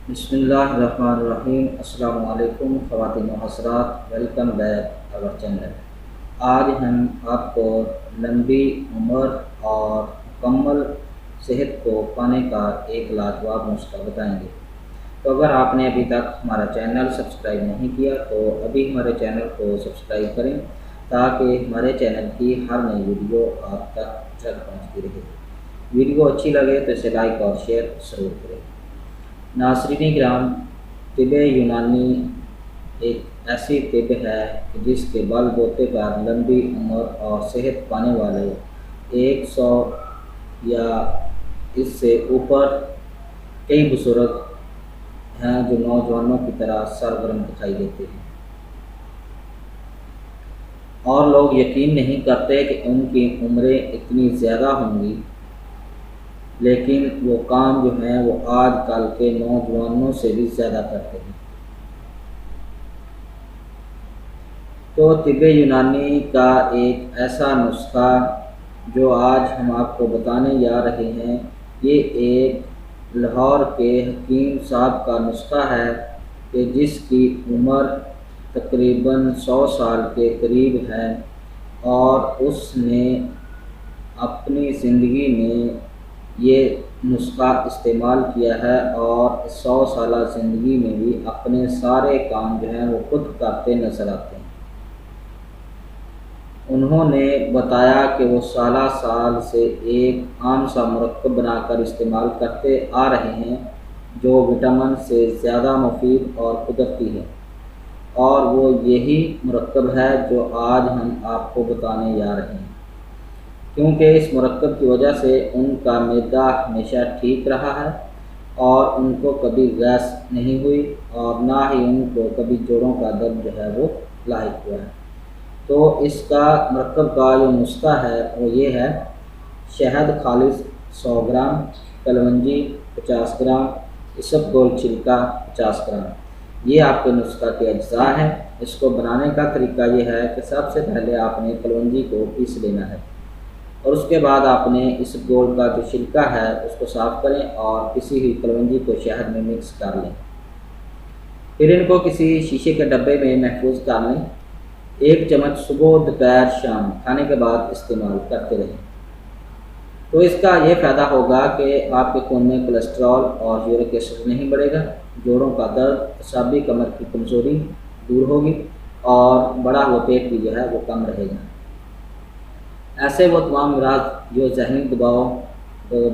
बिस्मिल्लाहिर्रहमानिर्रहीम। अस्सलामु अलैकुम ख़वातीन व हज़रात, वेलकम बैक आवर चैनल। आज हम आपको लंबी उम्र और मुकम्मल सेहत को पाने का एक लाजवाब नुस्खा बताएंगे। तो अगर आपने अभी तक हमारा चैनल सब्सक्राइब नहीं किया तो अभी हमारे चैनल को सब्सक्राइब करें ताकि हमारे चैनल की हर नई वीडियो आप तक जल्द पहुँचती रहे। वीडियो अच्छी लगे तो इसे लाइक और शेयर ज़रूर करें। नाज़रीन किराम, तिब यूनानी एक ऐसी तिब है कि जिसके बलबूते पर लंबी उम्र और सेहत पाने वाले 100 या इससे ऊपर कई बुजुर्ग हैं जो नौजवानों की तरह सरगर्म दिखाई देते हैं, और लोग यकीन नहीं करते कि उनकी उम्रें इतनी ज़्यादा होंगी, लेकिन वो काम जो हैं वो आजकल के नौजवानों से भी ज़्यादा करते हैं। तो तिब यूनानी का एक ऐसा नुस्खा जो आज हम आपको बताने जा रहे हैं, ये एक लाहौर के हकीम साहब का नुस्खा है कि जिसकी उम्र तकरीबन 100 साल के करीब है, और उसने अपनी ज़िंदगी में ये नुस्खा इस्तेमाल किया है और 100 साला ज़िंदगी में भी अपने सारे काम जो हैं वो खुद करते नज़र आते हैं। उन्होंने बताया कि वो साला साल से एक आम सा मुरक्कब बनाकर इस्तेमाल करते आ रहे हैं जो विटामिन से ज़्यादा मुफीद और कुदरती है, और वो यही मुरक्कब है जो आज हम आपको बताने जा रहे हैं। क्योंकि इस मुरक्कब की वजह से उनका मैदा हमेशा ठीक रहा है और उनको कभी गैस नहीं हुई और ना ही उनको कभी जोड़ों का दर्द जो है वो लाहिक हुआ है। तो इसका मुरक्कब का जो नुस्खा है वो ये है: शहद खालिस 100 ग्राम, कलवंजी 50 ग्राम, इसबगोल छिलका 50 ग्राम। ये आपके नुस्खा के अज्जा हैं। इसको बनाने का तरीका ये है कि सबसे पहले आपने कलवंजी को पीस लेना है और उसके बाद आपने इसबगोल का जो छिलका है उसको साफ़ करें और किसी भी कलवंजी को शहद में मिक्स कर लें। फिर इनको किसी शीशे के डब्बे में महफूज कर लें। 1 चम्मच सुबह दोपहर शाम खाने के बाद इस्तेमाल करते रहें। तो इसका ये फ़ायदा होगा कि आपके खून में कोलेस्ट्रॉल और यूरिक एसिड नहीं बढ़ेगा, जोड़ों का दर्द, असाबी कमर की कमज़ोरी दूर होगी और बड़ा हुआ पेट भी जो है वो कम रहेगा। ऐसे वो तमाम अमराज जो ज़हनी दबाव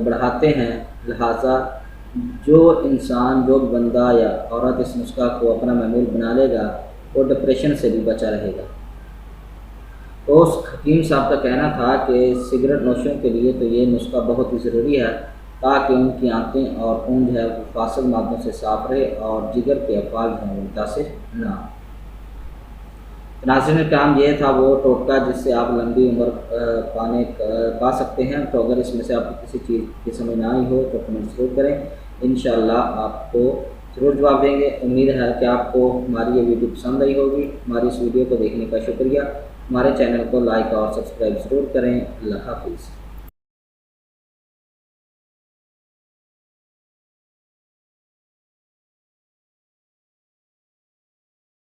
बढ़ाते हैं, लिहाजा जो इंसान, जो बंदा या औरत इस नुस्खा को अपना मामूल बना लेगा वो डिप्रेशन से भी बचा रहेगा। तो उस हकीम साहब का कहना था कि सिगरेट नोशों के लिए तो ये नुस्खा बहुत ही ज़रूरी है ताकि उनकी आंतें और खून जो है वो फासिल मादों से साफ रहे और जिगर के अफाज जो हैं मुतासिर ना। नाज़रीन काम ये था वो टोटका जिससे आप लंबी उम्र पा सकते हैं। तो अगर इसमें से आपको किसी चीज़ की समझ ना आई हो तो कमेंट ज़रूर करें, इंशाअल्लाह आपको ज़रूर जवाब देंगे। उम्मीद है कि आपको हमारी ये वीडियो पसंद आई होगी। हमारी इस वीडियो को देखने का शुक्रिया। हमारे चैनल को लाइक और सब्सक्राइब ज़रूर करें। अल्लाह हाफ़िज़।